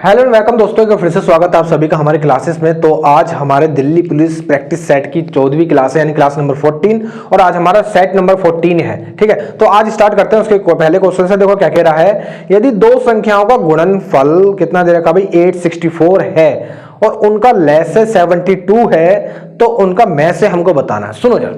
Hello and welcome दोस्तों, का फिर से स्वागत है आप सभी का हमारे क्लासेस में। तो आज हमारे दिल्ली पुलिस प्रैक्टिस सेट की 14वीं क्लास है, यानी क्लास नंबर 14, और आज हमारा सेट नंबर 14 है। ठीक है, तो आज स्टार्ट करते हैं। उसके पहले क्वेश्चन से देखो क्या कह रहा है। यदि दो संख्याओं का गुणनफल कितना दे रखा भाई 864 है और उनका लैसे 72 है, तो उनका मैं से हमको बताना है। सुनो जरा,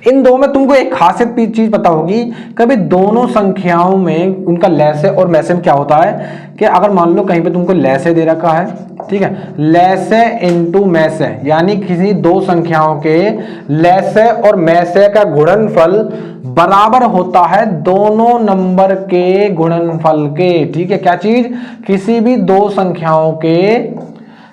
इन दो में तुमको एक खासियत चीज पता होगी, कभी दोनों संख्याओं में उनका लैसे और मैसे में क्या होता है कि अगर मान लो कहीं पे तुमको लैसे दे रखा है, ठीक है, लैसे इंटू मैसे, यानी किसी दो संख्याओं के लैसे और मैसे का गुणनफल बराबर होता है दोनों नंबर के गुणनफल के। ठीक है, क्या चीज, किसी भी दो संख्याओं के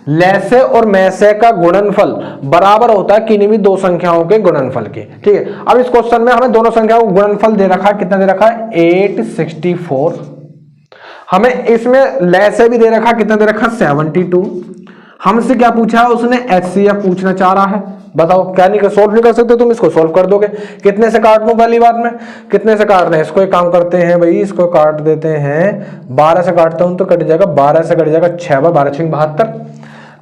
लैसे और मैसे का गुणनफल बराबर होता है किन्हीं भी दो संख्याओं के गुणनफल के। ठीक है, अब इस क्वेश्चन में हमें दोनों संख्याओं का गुणनफल दे रखा है, कितना दे रखा है 864। हमें इसमें लैसे भी दे रखा, कितना दे रखा 72। हमसे क्या पूछा है उसने, एचसीएफ पूछना चाह रहा है। बताओ, क्या नहीं कर, सोल्व नहीं कर सकते तुम, इसको सोल्व कर दोगे। कितने से काट दूं, पहली बात में कितने से काट रहे हैं, इसको एक काम करते हैं भाई, इसको काट देते हैं 12 से काटता हूं तो कट जाएगा, 12 से कट जाएगा 6 बार 12 6 72।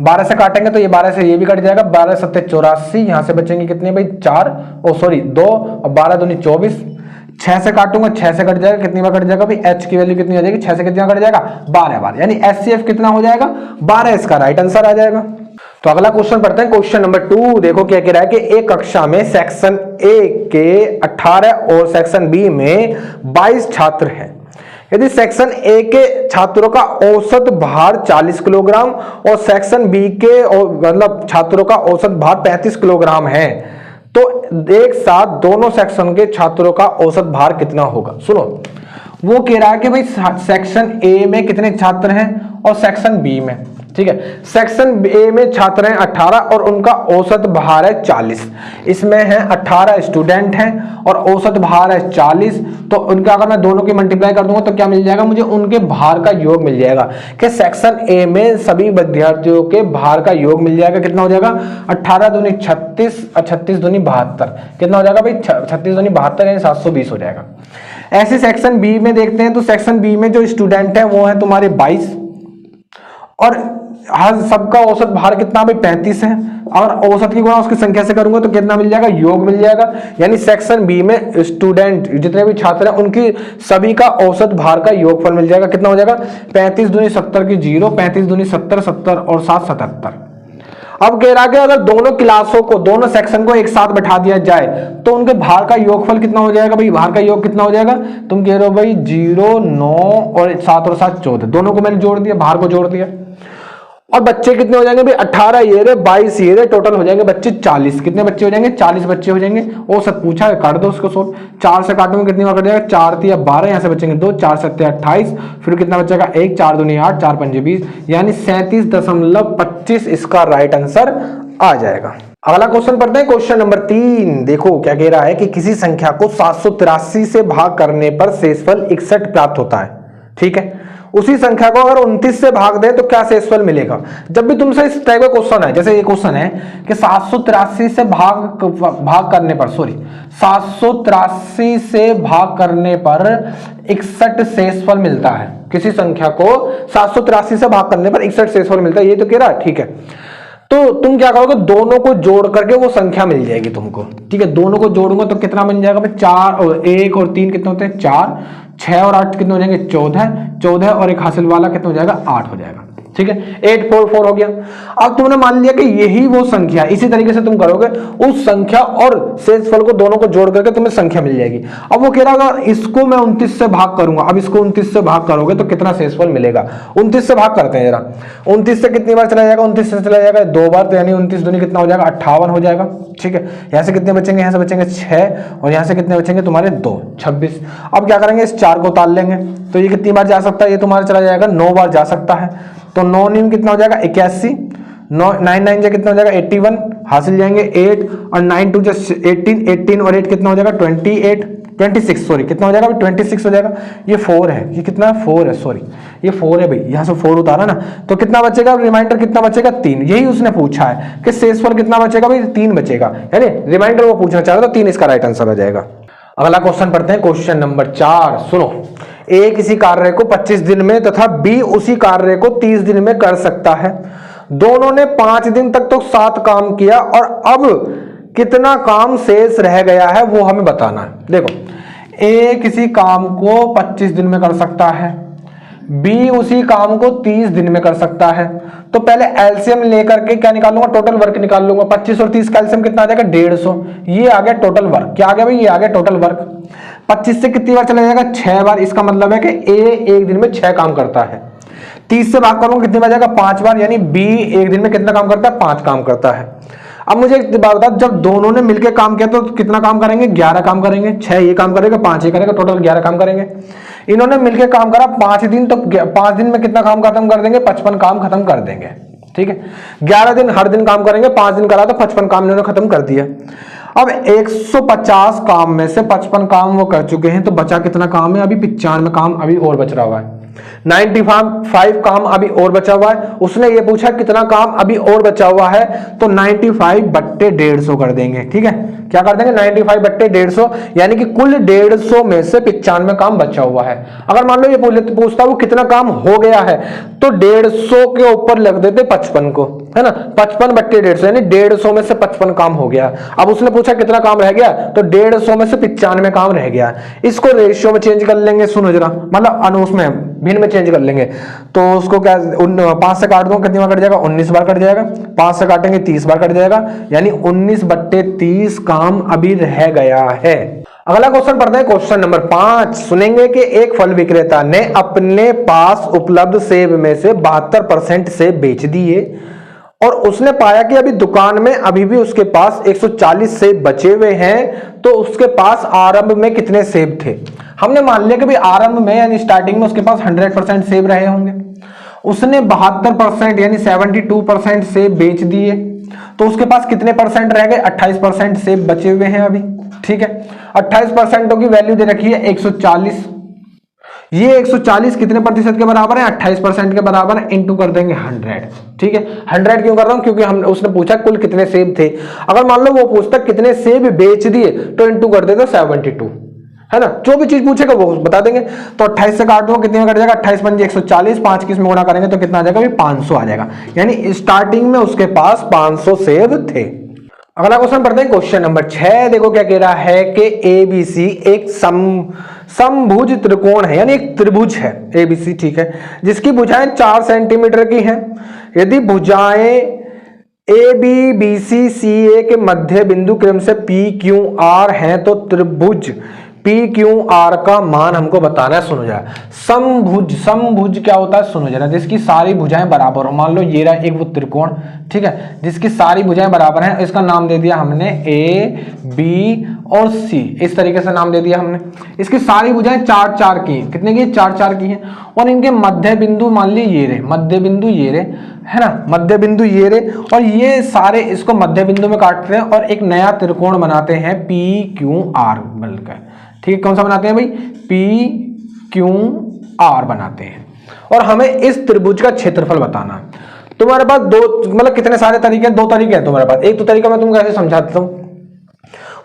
12 से काटेंगे तो ये 12 से ये भी कट जाएगा, 12 7 84। यहां से बचेंगे कितने भाई 4, ओ सॉरी 2, और 12 दूनी 24। 6 से काटूंगा 6 से कट जाएगा, कितनी बार कट जाएगा भाई, एच की वैल्यू कितनी हो जाएगी, 6 से कितना कट जाएगा 12 बार, यानी एचसीएफ कितना हो जाएगा 12। इसका राइट आंसर आ जाएगा। तो अगला क्वेश्चन पढ़ते हैं, क्वेश्चन नंबर 2। देखो क्या कह रहा है कि एक कक्षा में सेक्शन ए के 18 और सेक्शन बी में 22 छात्र हैं। यदि सेक्शन ए के छात्रों का औसत भार 40 किलोग्राम और सेक्शन बी के मतलब छात्रों का औसत भार 35 किलोग्राम है, तो एक साथ दोनों सेक्शन के छात्रों का औसत भार कितना होगा। सुनो, वो कह रहा है कि भाई सेक्शन ए में कितने छात्र हैं और सेक्शन बी में, ठीक है, सेक्शन ए में छात्र हैं 18 और उनका औसत भार है 40। इसमें है 18 स्टूडेंट हैं और औसत भार है 40, तो उनका अगर मैं दोनों की मल्टीप्लाई कर दूंगा तो क्या मिल जाएगा मुझे, उनके भार का योग मिल जाएगा। कि सेक्शन ए में सभी विद्यार्थियों के भार का योग मिल जाएगा, कितना हो जाएगा 18 दूनी 36 और 36 दूनी 72, कितना हो जाएगा भाई 36 दूनी 72 यानी 720 हो जाएगा। ऐसे सेक्शन बी में देखते हैं, तो सेक्शन बी में जो स्टूडेंट है वो है तुम्हारे 22 और हर सबका औसत भार कितना भाई 35 है। और औसत की गुणा उसकी संख्या से करूंगा तो कितना मिल जाएगा, योग मिल जाएगा। यानी सेक्शन बी में स्टूडेंट जितने भी छात्र हैं उनकी सभी का औसत भार का योगफल मिल जाएगा, कितना हो जाएगा 35 दूनी 70 की 0, 35 दूनी 70, 70 और 7 77। अब कह रहा है कि अगर दोनों क्लासों को, दोनों सेक्शन को एक साथ बैठा दिया जाए तो उनके भार का योगफल कितना हो जाएगा भाई, भार का योग कितना हो जाएगा, तुम कह रहे हो भाई 0 9 और 7 और 7 14, दोनों को मैंने जोड़ दिया, भार को जोड़ दिया। और बच्चे कितने हो जाएंगे भाई 18 ये रे 22 ये रे, टोटल हो जाएंगे बच्चे 40। कितने बच्चे हो जाएंगे 40 बच्चे हो जाएंगे। वो सब पूछा है, काट दो उसको सोल्व। 4 से काटूंगा कितनी बार कट जाएगा, 4 3 12, यहाँ से बचेंगे 2, 4 7 28, फिर कितना बचेगा 1, 4 दूनी 8, 4 5 20, यानी 37.25 इसका राइट आंसर आ जाएगा। अगला क्वेश्चन पढ़ते हैं, क्वेश्चन नंबर 3। देखो क्या कह रहा है कि किसी संख्या को 783 से भाग करने पर शेषफल 61 प्राप्त होता है। ठीक है, उसी संख्या को अगर 29 से भाग दें तो क्या शेषफल मिलेगा। जब भी तुमसे इस टाइप का क्वेश्चन है, जैसे ये क्वेश्चन है कि 783 से भाग करने पर 783 से भाग करने पर 61 शेषफल मिलता है। किसी संख्या को 783 से भाग करने पर 61 शेषफल मिलता है, ये तो कह रहा है। ठीक है, तो तुम क्या करोगे, दोनों को जोड़ करके वो संख्या मिल जाएगी तुमको। ठीक है, दोनों को जोड़ूंगा तो कितना बन जाएगा भाई 4 और 1 और 3 कितने होते हैं 4, 6 और 8 कितने हो जाएंगे 14 और एक हासिल वाला कितना हो जाएगा 8 हो जाएगा। ठीक है, 8 4 4 हो गया। अब तुमने मान लिया कि यही वो संख्या, इसी तरीके से तुम करोगे, उस संख्या और शेषफल को दोनों को जोड़ करके तुम्हें संख्या मिल जाएगी। अब वो कह रहा है इसको मैं 29 से भाग करूंगा, अब इसको 29 से भाग करोगे तो कितना शेषफल मिलेगा। 29 से भाग करते हैं जरा, 29 से कितनी बार चला जाएगा, 29 से चला जाएगा 2 बार, तो यानी 29 दूनी कितना हो जाएगा 58 हो जाएगा। ठीक है, यहाँ से कितने बचेंगे, यहाँ से बचेंगे 6 और यहाँ से कितने बचेंगे तुम्हारे 2, 26। अब क्या करेंगे, इस 4 को उतार लेंगे तो ये कितनी बार जा सकता है, ये तुम्हारा चला जाएगा 9 बार जा सकता है। तो 9 नीम कितना हो जाएगा 81, 9 9 जा कितना हो जाएगा 81, हासिल जाएंगे 8 और 9 2 18, 18 और 8 कितना हो जाएगा 28, 26 सॉरी कितना हो जाएगा 26 हो जाएगा। ये 4 है, ये कितना 4 है, सॉरी ये 4 है भाई, यहाँ से 4 उतारा ना, तो कितना बचेगा, रिमाइंडर कितना बचेगा 3। यही उसने पूछा है कि शेषफल कितना बचेगा भाई 3 बचेगा, यानी रिमाइंडर वो पूछना चाह रहा था, 3 इसका राइट आंसर आ जाएगा। अगला क्वेश्चन पढ़ते हैं, क्वेश्चन नंबर 4। सुनो, ए किसी कार्य को 25 दिन में तथा बी उसी कार्य को 30 दिन में कर सकता है। दोनों ने 5 दिन तक तो 7 काम किया और अब कितना काम शेष रह गया है वो हमें बताना है। देखो, ए किसी काम को 25 दिन में कर सकता है, बी उसी काम को 30 दिन में कर सकता है। तो पहले एलसीएम लेकर के क्या निकाल लूंगा, टोटल वर्क निकाल लूंगा। 25 और 30 का एलसीएम कितना आ जाएगा, 150। ये आ गया टोटल वर्क। क्या आ गया भाई, ये आ गया टोटल वर्क। 25 से कितनी बार चला जाएगा, 6 बार। इसका मतलब है कि ए एक दिन में 6 काम करता है। 30 से भाग करूंगा कितनी बार जाएगा, 5 बार। यानी बी एक दिन में कितना काम करता है, 5 काम करता है। अब मुझे एक बात बता, जब दोनों ने मिलकर काम किया तो कितना काम करेंगे, 11 काम करेंगे। 6 ये काम करेगा, 5 ये करेगा, टोटल 11 काम करेंगे। इन्होंने मिलकर काम करा 5 दिन, तो 5 दिन में कितना काम खत्म कर देंगे, 55 काम खत्म कर देंगे। ठीक है, 11 दिन हर दिन काम करेंगे, 5 दिन करा तो 55 काम इन्होंने खत्म कर दिया। अब 150 काम में से 55 काम वो कर चुके हैं, तो बचा कितना काम है, अभी 95 काम अभी और बच रहा हुआ है। 95 काम अभी और बचा हुआ है। उसने ये पूछा कितना काम अभी और बचा हुआ है, तो 95/150 कर देंगे। ठीक है, क्या कर देंगे, 95/150, यानी कि कुल 150 में से 95 काम बचा हुआ है। अगर मान लो ये पूछता वो कितना काम हो गया है, तो 150 के ऊपर लग देते 55 को, है ना। 55/150 यानी 150 में से 55 काम हो गया। अब उसने पूछा कितना काम रह गया, तो 150 में से 95 काम रह गया। इसको रेशियो में चेंज कर लेंगे, सुनो जरा, मतलब अनुस में भिन्न में चेंज कर लेंगे। तो उसको क्या 5 से काट दो, कितनी बार कट जाएगा, 19 बार कट जाएगा। 5 से काटेंगे 30 बार कट जाएगा, यानी 19/30 काम अभी रह गया है। अगला क्वेश्चन पढ़ते हैं, क्वेश्चन नंबर 5। सुनेंगे कि एक फल विक्रेता ने अपने पास उपलब्ध सेब में से 72% सेब बेच दिए और उसने पाया कि अभी दुकान में अभी भी उसके पास 140 सेब बचे हुए हैं, तो उसके पास आरंभ में कितने सेब थे। हमने मान लिया कि भाई आरंभ में यानी स्टार्टिंग में उसके पास 100% सेब रहे होंगे। उसने 72% यानी 72% सेब बेच दिए, तो उसके पास कितने परसेंट रह गए, 28% सेब बचे हुए हैं अभी। ठीक है, 28% की वैल्यू दे रखी है 140। ये 140 कितने प्रतिशत के बराबर है, 28% के बराबर है, इंटू कर देंगे 100। ठीक है, 100 क्यों कर रहा हूं, क्योंकि हम उसने पूछा कुल कितने सेब थे। अगर मान लो वो पूछता कितने सेब बेच दिए, तो इंटू कर देते 72, है ना। जो भी चीज पूछेगा वो बता देंगे। तो 28 से काट दो, कितने में कट जाएगा, 28 पंजे 140, 5 की इसमें गुणा करेंगे तो कितना आ जाएगा, 500 आ जाएगा। यानी स्टार्टिंग में उसके पास 500 सेब थे। अगला क्वेश्चन पढ़ते हैं, क्वेश्चन नंबर 6। देखो क्या कह रहा है कि एबीसी एक समभुज त्रिकोण है, यानी एक त्रिभुज है एबीसी। ठीक है, जिसकी भुजाएं 4 सेंटीमीटर की हैं। यदि भुजाएं ए बी बी सी सी ए के मध्य बिंदु क्रम से पी क्यू आर हैं, तो त्रिभुज पी क्यू आर का मान हमको बताना है। सुनो जरा, समभुज क्या होता है, सुनो जरा, जिसकी सारी भुजाएं बराबर हो। मान लो ये रहा एक वो त्रिकोण, ठीक है, जिसकी सारी भुजाएं बराबर हैं। इसका नाम दे दिया हमने ए बी और सी, इस तरीके से नाम दे दिया हमने। इसकी सारी भुजाएं 4-4 की, कितने की, 4-4 की हैं। और इनके मध्य बिंदु मान ली ये रहे, मध्य बिंदु ये रहे, है ना, मध्य बिंदु ये रहे। और ये सारे इसको मध्य बिंदु में काटते हैं और एक नया त्रिकोण बनाते हैं पी क्यू आर मिलकर। ठीक है, कौन सा बनाते हैं भाई, पी क्यू आर बनाते हैं। और हमें इस त्रिभुज का क्षेत्रफल बताना है। तुम्हारे पास दो, मतलब कितने सारे तरीके हैं, 2 तरीके हैं तुम्हारे पास। एक तो तरीका मैं तुमको ऐसे समझाता हूं,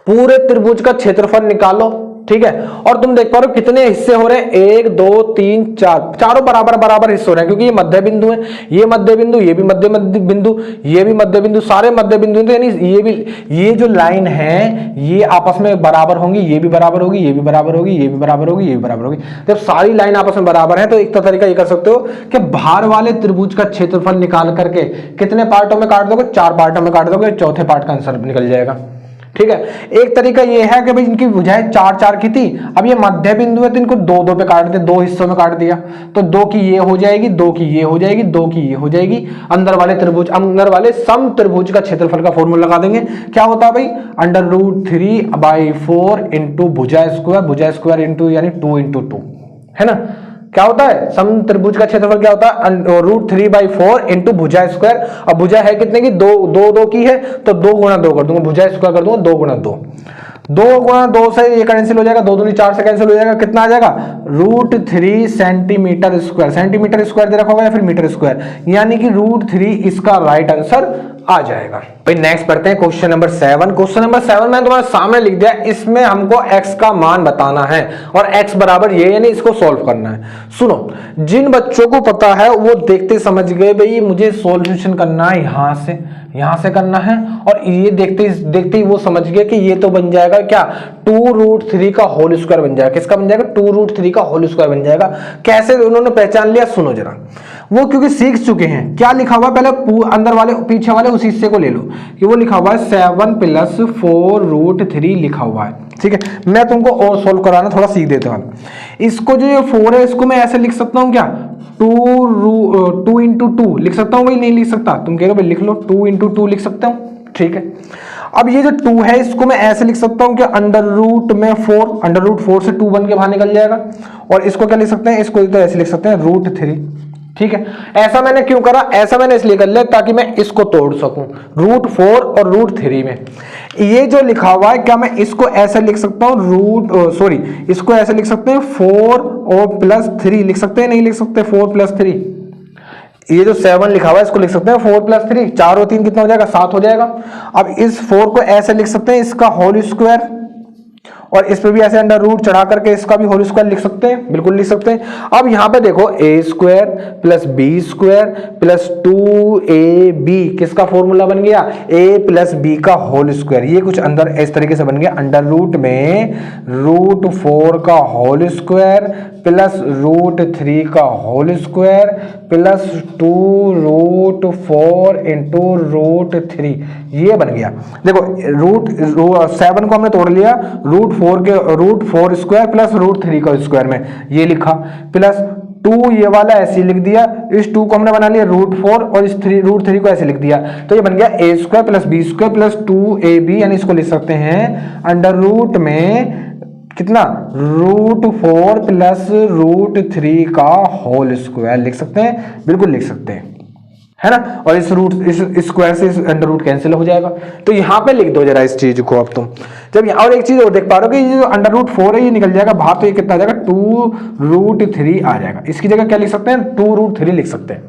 पूरे त्रिभुज का क्षेत्रफल निकालो। ठीक है, और तुम देख पा रहे हो कितने हिस्से हो रहे हैं, 1 2 3 4, चारों बराबर बराबर हिस्से हो रहे हैं, क्योंकि ये मध्य बिंदु है, ये मध्य बिंदु, ये भी मध्य बिंदु, ये भी मध्य बिंदु, सारे मध्य बिंदु। तो यानी ये भी, ये जो लाइन है ये आपस में बराबर होंगी, ये भी बराबर होगी, ये भी बराबर होगी, ये भी बराबर होगी, ये भी बराबर होगी। जब सारी लाइन आपस में बराबर है, तो एक तो तरीका ये कर सकते हो कि बाहर वाले त्रिभुज का क्षेत्रफल निकाल करके कितने पार्टों में काट दोगे, 4 पार्टों में काट दोगे, चौथे पार्ट का आंसर निकल जाएगा। ठीक है, एक तरीका ये है कि भाई इनकी भुजाएं 4-4 की थी, अब ये मध्य बिंदु है तो इनको 2-2 पे काट दे, 2 हिस्सों में काट दिया, तो 2 की ये हो जाएगी, 2 की ये हो जाएगी, 2 की ये हो जाएगी। अंदर वाले त्रिभुज, अंदर वाले सम त्रिभुज का क्षेत्रफल का फॉर्मूला लगा देंगे। क्या होता है भाई, √3/4 इंटू भुजा स्क्वायर इंटू यानी 2 × 2, है ना। क्या होता है, सम त्रिभुज का क्षेत्रफल क्या होता है, √3/4 इंटू भुजा स्क्वायर। अब भुजा है कितने की, 2 की है, तो 2 × 2 कर दूंगा, भुजा स्क्वायर कर दूंगा 2 × 2। 2 गुणा 2 से ये कैंसिल हो जाएगा, 2 दूनी 4 से कैंसिल हो जाएगा, कितना आ जाएगा √3 सेंटीमीटर स्क्वायर। सेंटीमीटर स्क्वायर दे रखा होगा या फिर मीटर स्क्वायर, यानी कि √3 इसका राइट आंसर आ जाएगा। भाई नेक्स्ट पढ़ते हैं क्वेश्चन नंबर 7। क्वेश्चन नंबर 7 मैंने तुम्हारे सामने लिख दिया, इसमें हमको x का मान बताना है और x बराबर ये, यानी इसको सॉल्व करना है। सुनो, जिन बच्चों को पता है वो देखते समझ गए भाई मुझे सॉल्यूशन करना है यहां से करना है, और ये देखते ही वो समझ गए कि ये तो बन जाएगा क्या 2√3 का होल स्क्वायर बन जाएगा। किसका बन जाएगा 2√3 का होल स्क्वायर बन जाएगा। कैसे उन्होंने पहचान लिया सुनो जरा, वो क्योंकि सीख चुके हैं। क्या लिखा हुआ पहले अंदर वाले पीछे वाले उस हिस्से को ले लो कि वो लिखा हुआ है 7 + 4√3 लिखा हुआ है, ठीक है। मैं तुमको और सोल्व कराना थोड़ा सीख देता हूं। इसको जो ये 4 है इसको मैं ऐसे लिख सकता हूं क्या 2 × 2 लिख सकता हूं भाई, नहीं लिख सकता, तुम कह रहे हो भाई लिख लो 2 × 2 लिख सकता हूं, ठीक है। अब ये जो 2 है इसको मैं ऐसे लिख सकता हूं कि √4 से 2 बन के बाहर निकल जाएगा, और इसको क्या लिख सकते हैं, इसको तो ऐसे लिख सकते हैं √3, ठीक है। ऐसा मैंने क्यों करा, ऐसा मैंने इसलिए कर लिया ताकि मैं इसको तोड़ सकूं √4 और √3 में। ये जो लिखा हुआ है क्या मैं इसको ऐसे लिख सकता हूं इसको ऐसे लिख सकते हैं 4 और +3 लिख सकते हैं, नहीं लिख सकते 4 + 3। ये जो 7 लिखा हुआ है इसको लिख सकते हैं 4 + 3, 4 और 3 कितना हो जाएगा 7 हो जाएगा। अब इस 4 को ऐसे लिख सकते हैं इसका होल स्क्वायर, और इस पे भी ऐसे अंडर रूट चढ़ा करके इसका भी होल स्क्वायर लिख सकते हैं, बिल्कुल लिख सकते हैं। अब यहां पे देखो a² + b² + 2ab किसका फॉर्मूला बन गया a + b का होल स्क्वायर। ये कुछ अंदर इस तरीके से बन गया, अंडर रूट में √4 का होल स्क्वायर प्लस √3 का होल स्क्वायर प्लस 2√4 × √3, ये बन गया। देखो 7 को हमने तोड़ लिया √4 स्क्वायर प्लस √3 का स्क्वायर में, ये लिखा, प्लस 2 ये वाला ऐसे लिख दिया, इस 2 को हमने बना लिया √4 और इस √3 को ऐसे लिख दिया, तो ये बन गया a² + b² + 2ab, यानी इसको लिख सकते हैं अंडर रूट में कितना √4 प्लस √3 का होल स्क्वायर लिख सकते हैं, बिल्कुल लिख सकते हैं, है ना। और इस स्क्वायर से अंडर रूट कैंसिल हो जाएगा, तो यहां पे लिख दो जरा इस चीज को। अब तुम जब और एक चीज और देख पा रहे हो कि ये जो अंडर रूट 4 है ये निकल जाएगा बाहर, तो ये कितना आ जाएगा 2√3 आ जाएगा। इसकी जगह क्या लिख सकते हैं 2√3 लिख सकते हैं।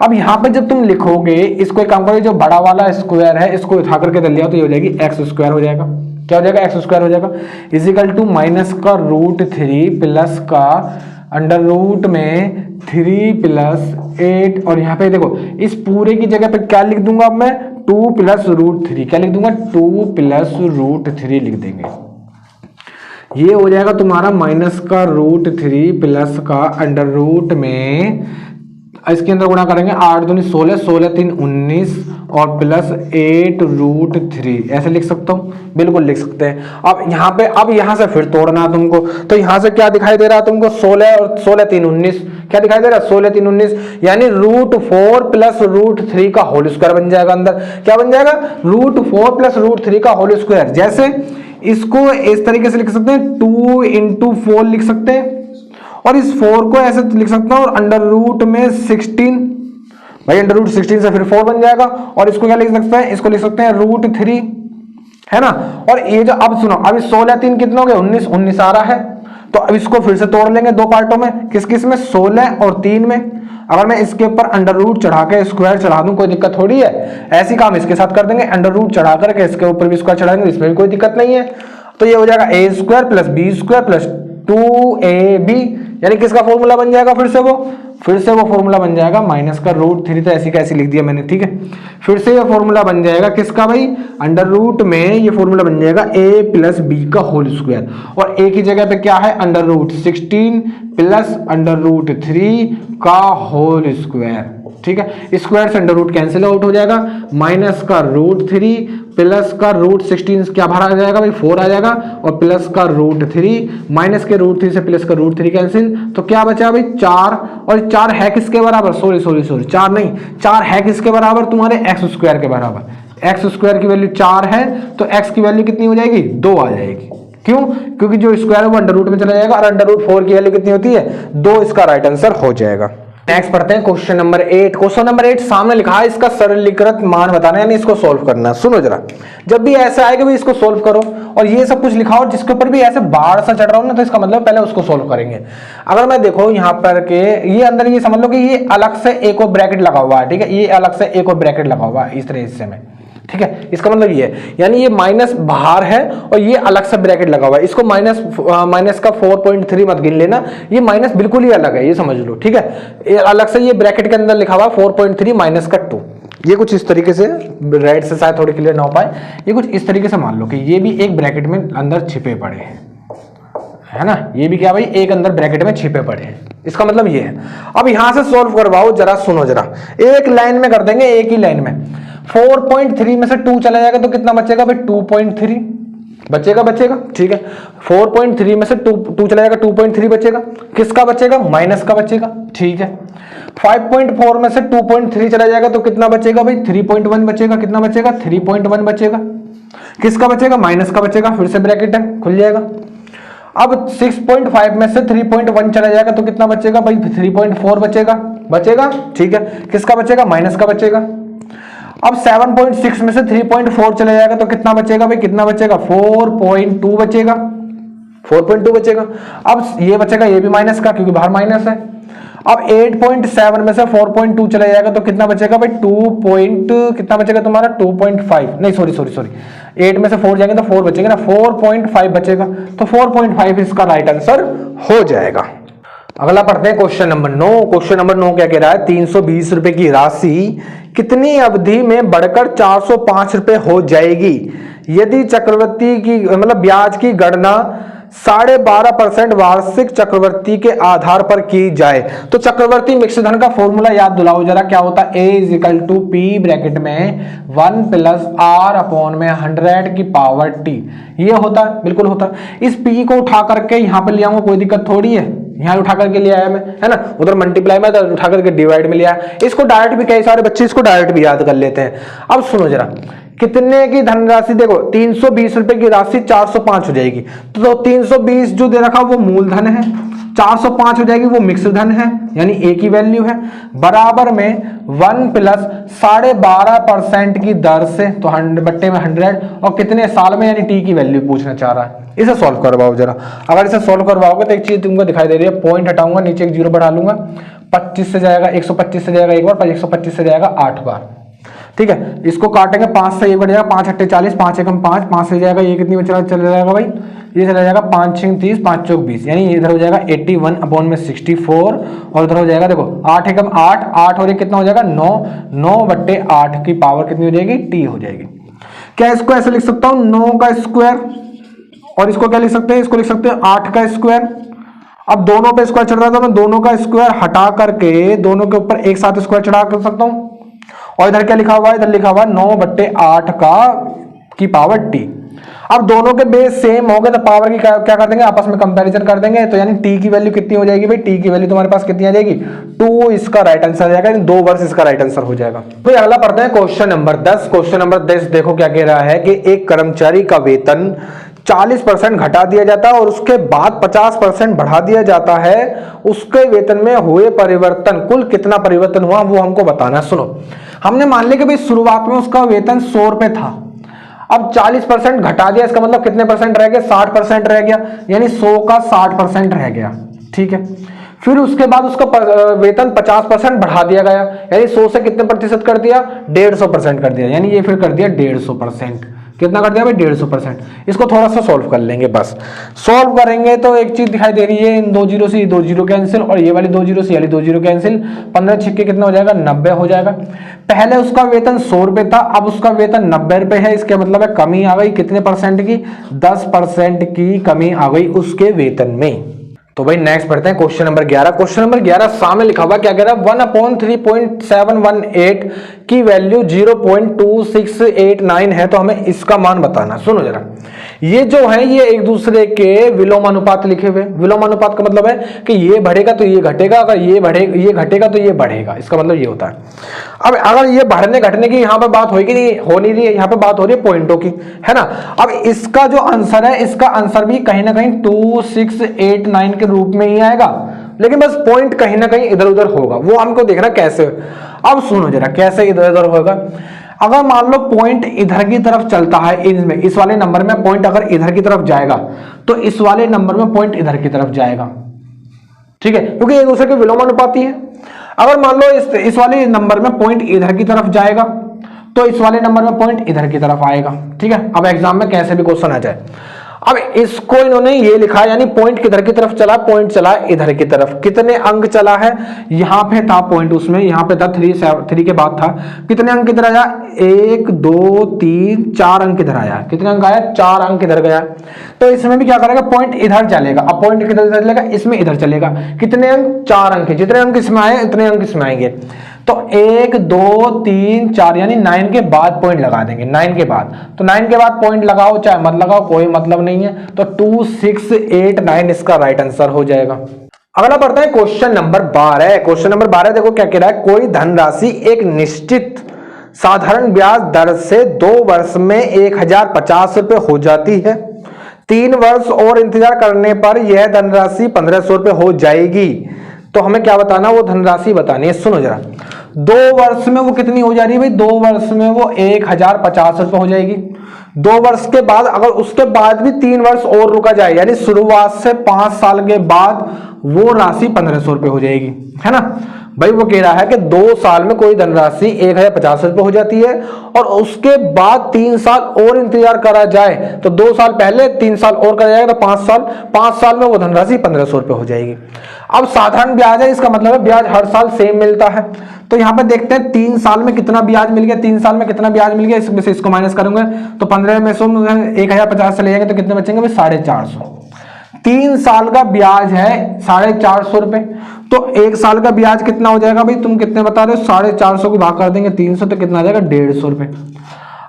अब यहाँ पे जब तुम लिखोगे इसको एक काम करोगे, जो बड़ा वाला स्क्वायर है इसको उठा करके दे लिया तो ये हो जाएगी x² हो जाएगा, क्या हो जाएगा x² हो जाएगा, इजिकल टू माइनस का √3 प्लस का अंडर रूट में 3 + 8, और यहाँ पे देखो इस पूरे की जगह पे क्या लिख दूंगा अब मैं 2 + √3, क्या लिख दूंगा 2 + √3 लिख देंगे। ये हो जाएगा तुम्हारा माइनस का √3 प्लस का अंडर रूट में, इसके अंदर गुणा करेंगे 8 दूनी 16, 16 3 19 और प्लस 8√3, ऐसे लिख सकता हूं, बिल्कुल लिख सकते हैं। अब यहाँ पे अब यहाँ से फिर तोड़ना है तुमको, तो यहाँ से क्या दिखाई दे रहा है तुमको 16 और 16 3 19, क्या दिखाई दे रहा है 16 3 19, यानी √4 प्लस √3 का होल स्क्वायर बन जाएगा। अंदर क्या बन जाएगा √4 प्लस √3 का होल स्क्वायर। जैसे इसको इस तरीके से लिख सकते हैं 2 × 4 लिख सकते हैं, और इस 4 को ऐसे लिख सकता हूं, और अंडर रूट में 16, भाई अंडर रूट 16 से फिर 4 बन जाएगा, और इसको क्या लिख सकते हैं, इसको लिख सकते हैं √3, है ना। और ये जो अब सुनो, अब 16 3 कितना हो गया 19 आ रहा है, तो अब इसको फिर से तोड़ लेंगे दो पार्टों में, किस किस में 16 और 3 में। अगर मैं इसके ऊपर अंडर रूट चढ़ा के स्क्वायर चढ़ा दूं कोई दिक्कत थोड़ी है, ऐसी काम इसके साथ कर देंगे, अंडर रूट चढ़ा करके इसके ऊपर भी स्क्वायर चढ़ा देंगे, इसमें भी कोई दिक्कत नहीं है। तो ये हो जाएगा a² + b² + 2ab, यानी किसका फॉर्मूला बन जाएगा, फिर से वो फॉर्मूला बन जाएगा माइनस का √3, तो ऐसी कैसी लिख दिया मैंने, ठीक है। फिर से ये फॉर्मूला बन जाएगा किसका भाई, अंडर रूट में ये फॉर्मूला बन जाएगा a + b का होल स्क्वायर, और a की जगह पे क्या है under root 16 plus under root 3 का होल स्क्वायर, ठीक है। स्क्वायर से अंडर रूट कैंसिल आउट हो जाएगा, माइनस का √3 प्लस का √16 क्या बाहर आ जाएगा भाई 4 आ जाएगा, और प्लस का √3, माइनस के √3 से प्लस का √3 कैंसिल, तो क्या बचा भाई 4, और 4 है किसके बराबर, सॉरी 4 नहीं, 4 है किसके बराबर, तुम्हारे x² के बराबर। x² की वैल्यू 4 है, तो x की वैल्यू कितनी हो जाएगी 2 आ जाएगी। क्यों, क्योंकि जो स्क्वायर है वो अंडर रूट में चला जाएगा, और अंडर रूट 4 की वैल्यू कितनी होती है 2, इसका राइट आंसर हो जाएगा। नेक्स्ट पढ़ते हैं क्वेश्चन नंबर 8। क्वेश्चन नंबर 8 सामने लिखा है, इसका सरलीकृत मान बताना है, यानी इसको सोल्व करना है। सुनो जरा, जब भी ऐसा आएगा भी इसको सोल्व करो, और ये सब कुछ लिखा और जिसके ऊपर भी ऐसे बाढ़ सा चढ़ रहा हो ना, तो इसका मतलब पहले उसको सोल्व करेंगे। अगर मैं देखो यहाँ पर के ये अंदर ये समझ लो कि ये अलग से एक और ब्रैकेट लगा हुआ है, ठीक है, ये अलग से एक और ब्रैकेट लगा हुआ है इस तरह हिस्से में, ठीक है, इसका मतलब ये है, यानी ये माइनस बाहर है और ये अलग से ब्रैकेट लगा हुआ है। इसको माइनस का 4.3 मत गिन लेना, ये माइनस बिल्कुल ही अलग है, ये समझ लो, ठीक है। ये अलग से ये ब्रैकेट के अंदर लिखा हुआ 4.3 माइनस का 2, ये कुछ इस तरीके से, राइट से शायद थोड़ी क्लियर ना हो पाए, ये कुछ इस तरीके से मान लो कि ये भी एक ब्रैकेट में अंदर छिपे पड़े हैं, है ना, ये भी क्या भाई एक अंदर ब्रैकेट में छिपे पड़े हैं, इसका मतलब ये है। अब यहां से सॉल्व करवाओ जरा, सुनो जरा, एक लाइन में कर देंगे, एक ही लाइन में। 4.3 में से 2 चला जाएगा तो कितना बचेगा भाई, 2.3 बचेगा, ठीक है। 4.3 में से 2 चला जाएगा, 2.3 बचेगा, किसका बचेगा, माइनस का बचेगा, ठीक है। 5.4 में से 2.3 चला जाएगा तो कितना बचेगा भाई, 3.1 बचेगा, कितना बचेगा, 3.1 बचेगा, किसका बचेगा, माइनस का बचेगा, फिर से ब्रैकेट है, खुल जाएगा। अब 6.5 में से 3.1 चला जाएगा तो कितना बचेगा भाई, 3.4 बचेगा, ठीक है, किसका बचेगा, माइनस का बचेगा। अब 7.6 में से 3.4 चला जाएगा तो कितना बचेगा भाई, कितना बचेगा, 4.2 बचेगा। अब ये बचेगा, ये भी माइनस का, क्योंकि बाहर माइनस है। अब 8.7 में से 4.2 चला जाएगा तो कितना बचेगा भाई, कितना बचेगा तुम्हारा, 2.5, नहीं सॉरी 8 में से 4 जाएंगे तो 4 बचेगा ना, 4.5 बचेगा, तो 4.5 इसका राइट आंसर हो जाएगा। अगला पढ़ते हैं क्वेश्चन नंबर 9। क्वेश्चन नंबर 9 क्या कह रहा है, 320 रुपए की राशि कितनी अवधि में बढ़कर 405 रुपए हो जाएगी यदि चक्रवृद्धि की मतलब ब्याज की गणना 12.5% वार्षिक चक्रवृद्धि के आधार पर की जाए। तो चक्रवृद्धि मिश्र धन का फॉर्मूला याद दिलाओ जरा, क्या होता है, A equal to P bracket में 1 प्लस R अपॉन में 100 की पावर T, ये होता है, बिल्कुल होता है। इस P को उठा करके यहाँ पे ले आऊंगा, कोई दिक्कत थोड़ी है, यहाँ उठा करके ले आया मैं, है ना, उधर मल्टीप्लाई में उठा करके डिवाइड में लिया। इसको डायरेक्ट भी कई सारे बच्चे इसको डायरेक्ट भी याद कर लेते हैं। अब सुनो जरा, कितने की धनराशि, देखो 320 रुपए की राशि 405 हो जाएगी, तो 320 जो दे रखा वो मूलधन है, 405 हो जाएगी वो मिश्र धन है, यानी एक ही वैल्यू है, बराबर में 1 प्लस 12.5% की दर से, तो 100 बट्टे में 100, और कितने साल में, यानी टी की वैल्यू पूछना चाह रहा है। इसे सॉल्व करवाओ जरा। अगर इसे सॉल्व करवाओगे तो एक चीज तुमको दिखाई दे रही है, पॉइंट हटाऊंगा, नीचे एक जीरो बढ़ा लूंगा, 25 से जाएगा 125 से जाएगा एक बार, 125 से जाएगा 8 बार, ठीक है। इसको काटेंगे 5 से एक बढ़ जाएगा, 5 8 40, 5 एकम 5, 5 से जाएगा, ये कितनी चला जाएगा भाई, ये चला जाएगा 5 6 30, 5 चौक 20, यानी इधर हो जाएगा 81 अपॉन में 64, और इधर हो जाएगा देखो 8 एकम 8, 8 और एक कितना हो जाएगा 9, 9 बट्टे 8 की पावर कितनी हो जाएगी, टी हो जाएगी। क्या इसको ऐसे लिख सकता हूँ, 9 का स्क्वायर, और इसको क्या लिख सकते हैं, इसको लिख सकते हैं 8 का स्क्वायर। अब दोनों पे स्क्वायर चढ़ रहा था, मैं दोनों का स्क्वायर हटा करके दोनों के ऊपर एक साथ स्क्वायर चढ़ा कर सकता हूं। और इधर क्या लिखा हुआ है, इधर लिखा हुआ है 9 बट्टे 8 की पावर टी। अब दोनों के बेस सेम हो गए तो पावर की क्या कर देंगे, आपस में कंपैरिजन कर देंगे, तो यानी टी की वैल्यू कितनी हो जाएगी भाई, टी की वैल्यू तुम्हारे पास कितनी आ जाएगी, 2, इसका राइट आंसर आ जाएगा, 2 वर्ष इसका राइट आंसर हो जाएगा। तो अगला पढ़ते हैं क्वेश्चन नंबर 10। क्वेश्चन नंबर 10 देखो क्या कह रहा है कि एक कर्मचारी का वेतन 40% घटा दिया जाता है और उसके बाद 50% बढ़ा दिया जाता है, उसके वेतन में हुए परिवर्तन, कुल कितना परिवर्तन हुआ वो हमको बताना है। सुनो, हमने मान लिया कि भाई शुरुआत में उसका वेतन 100 रुपए था, अब 40% घटा दिया, इसका मतलब कितने परसेंट रह गया, 60% रह गया, यानी 100 का 60% रह गया, ठीक है। फिर उसके बाद उसका वेतन 50% बढ़ा दिया गया, यानी 100 से कितने प्रतिशत कर दिया, 150% कर दिया, यानी ये फिर कर दिया 150%। कितना कर दिया भाई, 150%। इसको थोड़ा सा सॉल्व कर लेंगे, बस सॉल्व करेंगे तो एक चीज दिखाई दे रही है, इन 2 जीरो से ये 2 जीरो कैंसिल, और ये वाली 2 जीरो से ये वाली 2 जीरो कैंसिल, 15 छिक्के कितना हो जाएगा, 90 हो जाएगा। पहले उसका वेतन 100 रुपए था, अब उसका वेतन 90 रुपए है, इसके मतलब है कमी आ गई कितने परसेंट की, 10% की कमी आ गई उसके वेतन में। तो भाई नेक्स्ट पढ़ते हैं क्वेश्चन नंबर 11। क्वेश्चन नंबर 11 सामने लिखा हुआ क्या कह रहा है, 1/3.718 की वैल्यू 0.2689 है, तो हमें इसका मान बताना। सुनो जरा, ये जो है ये एक दूसरे के विलोमानुपात लिखे हुए। विलोमानुपात का मतलब है कि ये बढ़ेगा तो ये घटेगा, अगर ये घटेगा तो ये बढ़ेगा, इसका मतलब ये होता है। अब अगर ये बढ़ने घटने की यहाँ पे बात होगी नहीं, हो नहीं रही है, यहाँ पे बात हो रही है पॉइंटों की, है ना। अब इसका जो आंसर है, इसका आंसर भी कहीं ना कहीं 2689 के रूप में ही आएगा, लेकिन बस पॉइंट कहीं ना कहीं इधर उधर होगा, वो हमको देखना कैसे। अब सुनो जरा कैसे इधर उधर होगा। अगर मान लो पॉइंट इधर की तरफ चलता है, इनमें इस वाले नंबर में पॉइंट अगर इधर की तरफ जाएगा तो इस वाले नंबर में पॉइंट इधर की तरफ जाएगा, ठीक है, क्योंकि एक दूसरे के विलोमानुपाती है। अगर मान लो इस वाले नंबर में पॉइंट इधर की तरफ जाएगा तो इस वाले नंबर में पॉइंट इधर की तरफ आएगा, ठीक है। अब एग्जाम में कैसे भी क्वेश्चन आ जाए। अब इसको इन्होंने ये लिखा, यानी पॉइंट किधर की तरफ चला, पॉइंट चला इधर की तरफ। कितने अंक चला है, यहां पे था पॉइंट, उसमें यहां पे था 3 के बाद था। कितने अंक इधर आया, 1 2 3 4 अंक इधर आया। कितने अंक आया, 4 अंक इधर गया। तो इसमें भी क्या करेगा, पॉइंट इधर चलेगा। अब पॉइंट किधर इधर चलेगा, इसमें इधर चलेगा। कितने अंक, 4 अंक। जितने अंक इसमें आए उतने अंक इसमें आएंगे। तो 1 2 3 4 यानी 9 के बाद पॉइंट लगा देंगे, 9 के बाद। तो 9 के बाद पॉइंट लगाओ चाहे मत लगाओ, कोई मतलब नहीं है। तो 2 6 8 9 इसका राइट आंसर हो जाएगा। अगला पढ़ते हैं क्वेश्चन नंबर 12। क्वेश्चन नंबर 12 देखो क्या कह रहा है। कोई धनराशि एक निश्चित साधारण ब्याज दर से 2 वर्ष में 1050 रुपए हो जाती है। 3 वर्ष और इंतजार करने पर यह धनराशि 1500 रुपए हो जाएगी। तो हमें क्या बताना, वो धनराशि बतानी है। सुनो जरा, 2 वर्ष में वो कितनी हो जा रही है भाई, 2 वर्ष में वो 1050 रुपए हो जाएगी। 2 वर्ष के बाद अगर उसके बाद भी 3 वर्ष और रुका जाए, यानी शुरुआत से 5 साल के बाद वो राशि 1500 रुपए हो जाएगी, है ना भाई। वो कह रहा है कि 2 साल में कोई धनराशि 1050 रुपए हो जाती है और उसके बाद 3 साल और इंतजार करा जाए तो 2 साल पहले 3 साल और करा जाएगा तो 5 साल में वो धनराशि 1500 रुपए हो जाएगी। अब साधारण ब्याज है, इसका मतलब है ब्याज हर साल सेम मिलता है। तो यहां पे देखते हैं 3 साल में कितना ब्याज मिल गया, 3 साल में कितना ब्याज मिल गया, इसमें से इसको माइनस करूंगा तो 15 में से 1050 से ले जाएंगे तो कितने बचेंगे भाई, 450। 3 साल का ब्याज है 450 रुपए। तो 1 साल का ब्याज कितना हो जाएगा भाई, तुम कितने बता रहे हो, 450 को भाग कर देंगे 300 तो कितना आ जाएगा, 150 रुपए।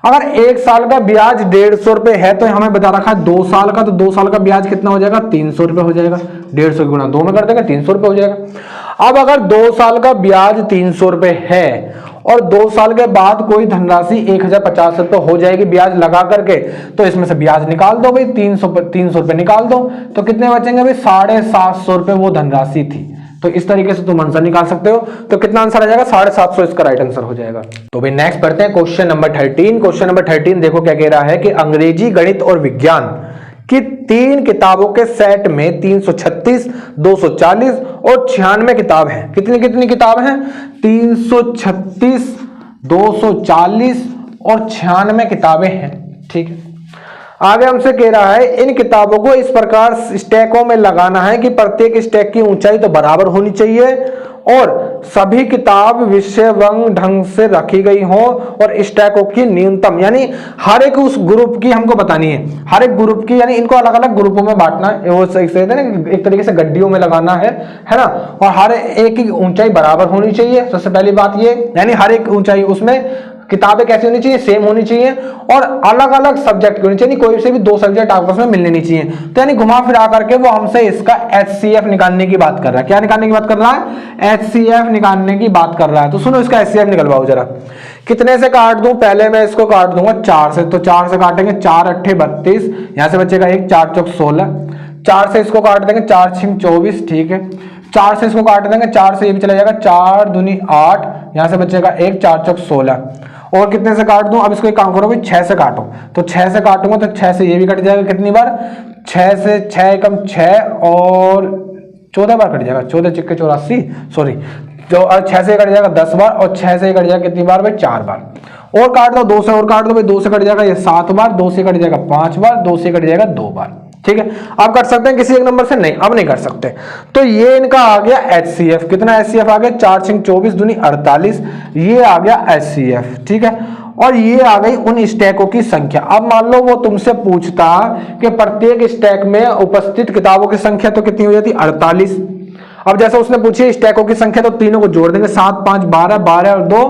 अगर 1 साल का ब्याज 150 रुपए है तो हमें बता रखा है 2 साल का, तो 2 साल का ब्याज कितना हो जाएगा, 300 रुपए हो जाएगा। 150 गुणा 2 में कर देंगे 300 रुपए हो जाएगा। अब अगर 2 साल का ब्याज 300 रुपए है और 2 साल के बाद कोई धनराशि 1050 रुपए हो जाएगी ब्याज लगा करके, तो इसमें से ब्याज निकाल दो भाई, 300 रुपए निकाल दो तो कितने बचेंगे भाई, 750 रुपए वो धनराशि थी। तो इस तरीके से तुम आंसर निकाल सकते हो। तो कितना आंसर आ जाएगा, 750 इसका राइट आंसर हो जाएगा। तो भाई नेक्स्ट पढ़ते हैं क्वेश्चन नंबर 13। क्वेश्चन नंबर 13 देखो क्या कह रहा है कि अंग्रेजी, गणित और विज्ञान की 3 किताबों के सेट में 336, 240 और 96 किताब हैं। कितनी कितनी किताब हैं, 336, 240 और 96 किताबें हैं, ठीक है। आगे हमसे कह रहा है इन किताबों को इस प्रकार स्टैकों में लगाना है कि प्रत्येक स्टैक की ऊंचाई तो बराबर होनी चाहिए और सभी किताब विषयवंग ढंग से रखी गई हो और स्टैकों की न्यूनतम, यानी हर एक उस ग्रुप की हमको बतानी है, हर एक ग्रुप की, यानी इनको अलग अलग ग्रुपों में बांटना है, वो एक तरीके से गड्डियों में लगाना है ना। और हर एक की ऊंचाई बराबर होनी चाहिए, सबसे पहली बात ये, यानी हर एक ऊंचाई उसमें किताबें कैसी होनी चाहिए, सेम होनी चाहिए और अलग अलग सब्जेक्ट की होनी चाहिए, कोई से भी 2 सब्जेक्ट आपस में मिलने नहीं चाहिए। तो यानी घुमा फिरा करके वो हमसे इसका HCF निकालने की बात कर रहा है। क्या निकालने की बात कर रहा है, HCF निकालने की बात कर रहा है। तो सुनो इसका HCF निकलवाओ जरा। कितने से काट दूं, पहले मैं इसको काट दूंगा 4 से। तो 4 से काटेंगे, 4 8 32, यहां से बचेगा 1, 4 चौक 16। 4 से इसको काट देंगे, 4 6 24, ठीक है। 4 से इसको काट देंगे, 4 से ये भी चला जाएगा, 4 दूनी 8, यहां से बचेगा 1, 4 चौक 16। और कितने से काट दूं, अब इसको एक काम करो भाई, 6 से काटो। तो 6 से काटूंगा तो 6 से ये भी कट जाएगा, कितनी बार, 6 से 6 एकम 6 और 14 बार कट जाएगा, 14 चिक्के 84, सॉरी, जो 6 से कट जाएगा 10 बार और 6 से कट जाएगा कितनी बार भाई, 4 बार। और काट दो, 2 से और काट दो भाई, 2 से कट जाएगा ये 7 बार, 2 से कट जाएगा 5 बार, 2 से कट जाएगा 2 बार, ठीक है। आप कर सकते हैं किसी एक नंबर से, नहीं अब नहीं कर सकते। तो ये इनका आ गया HCF। कितना HCF आ गया, 4 6 24 दूनी 48, ये आ गया HCF, ठीक है। और ये आ गई उन स्टैकों की संख्या। अब मान लो वो तुमसे पूछता कि प्रत्येक स्टैक में उपस्थित किताबों की संख्या तो कितनी हो जाती, 48। अब जैसे उसने पूछी स्टैकों की संख्या, तो तीनों को जोड़ देंगे, 7 5 12, 12 और 2,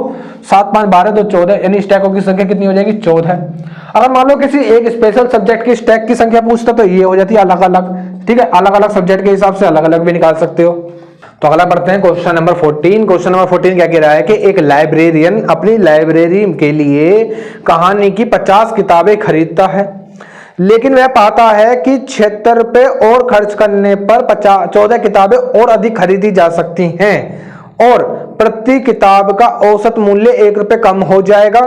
7 5 12 2 14, यानी स्टैकों की संख्या कितनी हो जाएगी, 14। अगर मान लो किसी एक स्पेशल सब्जेक्ट की स्टैक की संख्या पूछता तो ये हो जाती है अलग अलग, ठीक है। अलग अलग सब्जेक्ट के हिसाब से अलग अलग भी निकाल सकते हो। तो अगला पढ़ते हैं क्वेश्चन नंबर 14। क्वेश्चन नंबर 14 क्या कह रहा है कि एक लाइब्रेरियन अपनी लाइब्रेरी के लिए कहानी की 50 किताबें खरीदता है, लेकिन वह पाता है कि 76 रुपये और खर्च करने पर 14 किताबें और अधिक खरीदी जा सकती हैं और प्रति किताब का औसत मूल्य 1 रुपये कम हो जाएगा,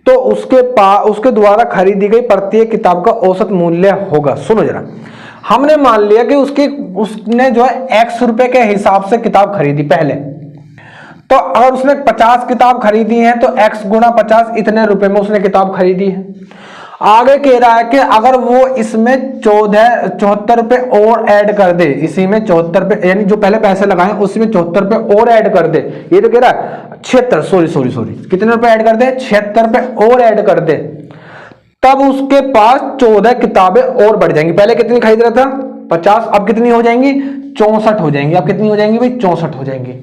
तो उसके द्वारा खरीदी गई प्रत्येक किताब का औसत मूल्य होगा। सुनो जरा, हमने मान लिया कि उसने जो है x रुपए के हिसाब से किताब खरीदी पहले, तो अगर उसने 50 किताब खरीदी है तो x गुणा 50 इतने रुपए में उसने किताब खरीदी है। आगे कह रहा है कि अगर वो इसमें 74 रुपए और ऐड कर दे, इसी में 74 रुपए यानी जो पहले पैसे लगाए उसी में 74 रुपए और ऐड कर दे, ये तो कह रहा है 76 सॉरी कितने रुपए ऐड कर दे, 76 रुपए और ऐड कर दे, तब उसके पास 14 किताबें और बढ़ जाएंगी। पहले कितनी खरीद रहा था 50, अब कितनी हो जाएंगी 64 हो जाएंगी। अब कितनी हो जाएंगी भाई 64 हो जाएंगी।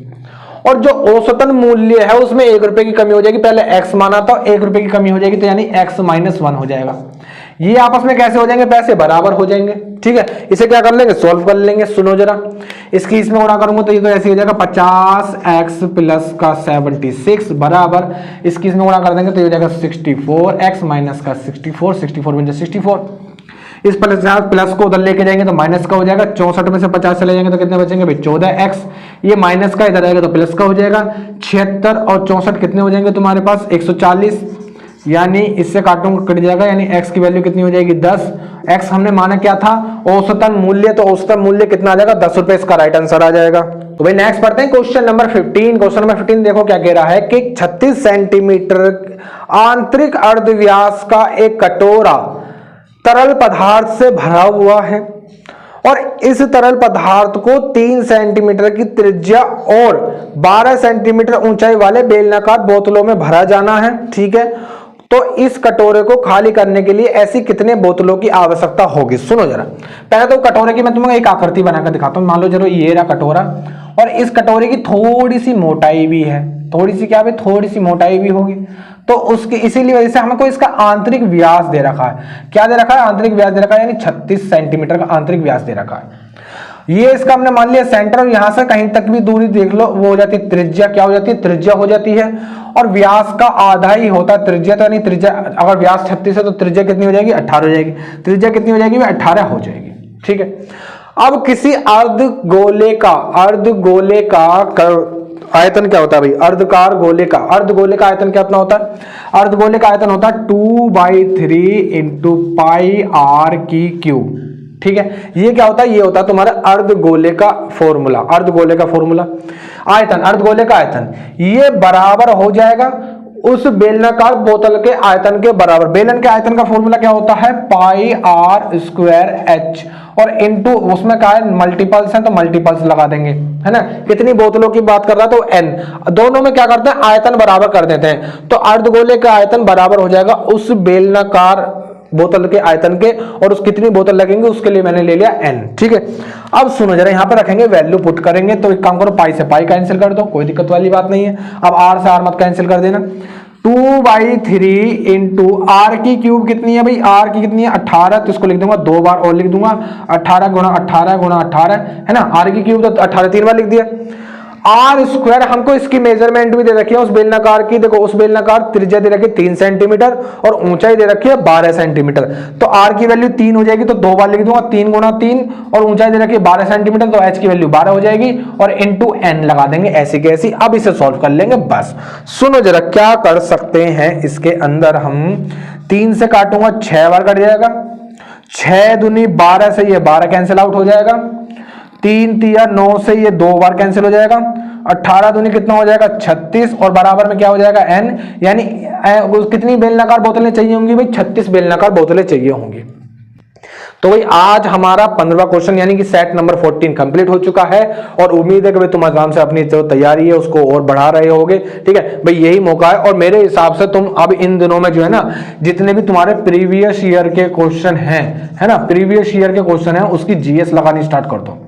और जो औसतन मूल्य है उसमें 1 रुपए की कमी हो जाएगी, पहले x माना था 1 रुपए की कमी हो जाएगी, तो यानी x - 1 हो जाएगा। ये आपस में कैसे हो जाएंगे, पैसे बराबर हो जाएंगे। ठीक है, इसे क्या कर लेंगे, सोल्व कर लेंगे। सुनो जरा, इसकी इसमें गुणा करूंगा तो ये तो ऐसे हो जाएगा 50x प्लस का 76 बराबर, इसकी इसमें गुणा कर देंगे तो ये हो जाएगा 64x माइनस का 64 बन जाए 64। इस प्लस को उधर लेके जाएंगे तो माइनस का हो जाएगा, 64 में से 50 चले जाएंगे तो कितने बचेंगे भाई 14x, ये माइनस का इधर आएगा तो प्लस का हो जाएगा। 76 और 64 कितने हो जाएंगे तुम्हारे पास 140, यानी इससे काटूंगा कट जाएगा, यानी x की वैल्यू कितनी हो जाएगी 10। x हमने माना क्या था औसतन मूल्य, तो औसतन मूल्य कितना आ जाएगा 10 रुपए, इसका राइट आंसर आ जाएगा। तो भाई नेक्स्ट पढ़ते हैं क्वेश्चन नंबर 15। क्वेश्चन नंबर 15 देखो क्या कह रहा है कि 36 सेंटीमीटर आंतरिक अर्धव्यास का एक कटोरा तरल पदार्थ से भरा हुआ है और इस तरल पदार्थ को 3 सेंटीमीटर की त्रिज्या और 12 सेंटीमीटर ऊंचाई वाले बेलनाकार बोतलों में भरा जाना है। ठीक है, तो इस कटोरे को खाली करने के लिए ऐसी कितने बोतलों की आवश्यकता होगी। सुनो जरा, पहले तो कटोरे की मैं तुम्हें एक आकृति बनाकर दिखाता हूं। मान लो जरा ये रहा कटोरा और इस कटोरे की थोड़ी सी मोटाई भी है, थोड़ी सी क्या है, थोड़ी सी मोटाई भी होगी, तो उसकी इसीलिए वजह से हमको इसका आंतरिक व्यास दे रखा है। क्या दे रखा है, आंतरिक व्यास दे रखा है, यानी 36 सेंटीमीटर का आंतरिक व्यास दे रखा है। ये इसका हमने मान लिया सेंटर, और यहां से कहीं तक भी दूरी देख लो वो हो जाती है त्रिज्या, क्या हो जाती है त्रिज्या हो जाती है, और व्यास का आधा ही होता है त्रिज्या, तो यानी त्रिज्या अगर व्यास 36 है तो त्रिज्या कितनी हो जाएगी 18 हो जाएगी, त्रिज्या कितनी हो जाएगी 18 हो जाएगी। ठीक है, अब किसी अर्धगोले का आयतन क्या होता है भाई, अर्धकार गोले का आयतन कितना होता है, अर्धगोले का आयतन होता है 2/3 × πr की क्यूब। ठीक है, ये क्या होता है, ये होता है तुम्हारा अर्धगोले का फॉर्मूला, अर्धगोले का आयतन ये बराबर हो जाएगा उस बेलनाकार बोतल के आयतन के बराबर। बेलन के आयतन का फॉर्मूला क्या होता है πr²h, और इनटू उसमें क्या है मल्टीपल्स है तो मल्टीपल्स लगा देंगे, है ना। कितनी बोतलों की बात कर रहा है तो n, दोनों में क्या करते हैं आयतन बराबर कर देते हैं, तो अर्धगोले का आयतन बराबर हो जाएगा उस बेलनाकार बोतल के आयतन के, और उस कितनी बोतल लगेंगे उसके लिए मैंने ले लिया n। ठीक है, अब सुनो जरा, यहाँ पे रखेंगे वैल्यू पुट करेंगे, तो एक काम करो पाई से पाई कैंसिल कर दो, कोई दिक्कत वाली बात नहीं है। अब r से r मत कैंसिल कर देना, 2/3 × r की क्यूब कितनी है भाई, r की कितनी है 18, तो इसको लिख दूंगा 2 बार और लिख दूंगा 18 × 18 × 18, है ना, r की क्यूब तो 18 3 बार लिख दिया। r² हमको इसकी मेजरमेंट भी दे रखी है उस बेलनाकार की, देखो उस बेलनाकार त्रिज्या दे रखी है 3 सेंटीमीटर और ऊंचाई दे रखी है 12 सेंटीमीटर, तो r की वैल्यू 3 हो जाएगी, तो 2 बार लिख दूंगा 3 × 3, और ऊंचाई दे रखी है 12 सेंटीमीटर, तो h की वैल्यू 12 हो जाएगी, और इनटू n लगा देंगे ऐसी कैसी। अब इसे सॉल्व कर लेंगे बस। सुनो जरा क्या कर सकते हैं, इसके अंदर हम 3 से काटूंगा 6 बार कट जाएगा, 6 दूनी 12 से ये 12 कैंसिल आउट हो जाएगा, 3 तिया 9 से ये 2 बार कैंसिल हो जाएगा, 18 दूनी कितना हो जाएगा 36, और बराबर में क्या हो जाएगा n, यानी कितनी बेलनाकार बोतलें चाहिए होंगी भाई 36 बेलनाकार बोतलें चाहिए होंगी। तो भाई आज हमारा 15वां क्वेश्चन यानी कि सेट नंबर 14 कंप्लीट हो चुका है, और उम्मीद है कि भाई तुम आराम से अपनी जो तैयारी है उसको और बढ़ा रहे होगे। ठीक है भाई, यही मौका है, और मेरे हिसाब से तुम अब इन दिनों में जो है ना जितने भी तुम्हारे प्रीवियस ईयर के क्वेश्चन हैं, है ना, प्रीवियस ईयर के क्वेश्चन है उसकी जीएस लगानी स्टार्ट कर दो।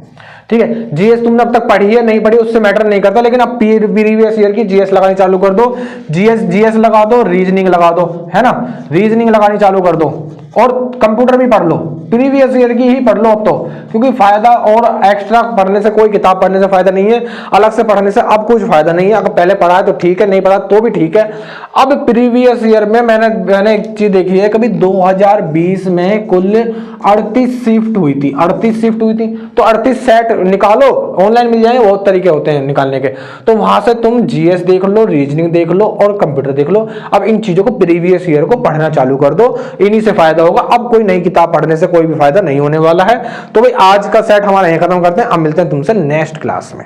ठीक है, जीएस तुमने अब तक पढ़ी है नहीं पढ़ी उससे मैटर नहीं करता, लेकिन अब प्रीवियस ईयर की जीएस लगानी चालू कर दो। जीएस लगा दो, रीजनिंग लगा दो, है ना, रीजनिंग लगानी चालू कर दो। और कंप्यूटर भी पढ़ लो, प्रीवियस ईयर की ही पढ़ लो अब तो, क्योंकि फायदा और एक्स्ट्रा पढ़ने से, कोई किताब पढ़ने से फायदा नहीं है, अलग से पढ़ने से अब कुछ फायदा नहीं है। अगर पहले पढ़ा है तो ठीक है, नहीं पढ़ा तो भी ठीक है। अब प्रीवियस ईयर में मैंने एक चीज देखी है, कभी 2020 में कुल 38 शिफ्ट हुई थी, 38 शिफ्ट हुई थी, तो 38 सेट निकालो, ऑनलाइन मिल जाएंगे, बहुत तरीके होते हैं निकालने के। तो वहां से तुम जीएस देख लो, रीजनिंग देख लो और कंप्यूटर देख लो। अब इन चीजों को प्रीवियस ईयर को पढ़ना चालू कर दो, इन्हीं से फायदा होगा। अब कोई नई किताब पढ़ने से कोई भी फायदा नहीं होने वाला है। तो भाई आज का सेट हमारा यहीं खत्म करते हैं, अब मिलते हैं तुमसे नेक्स्ट क्लास में।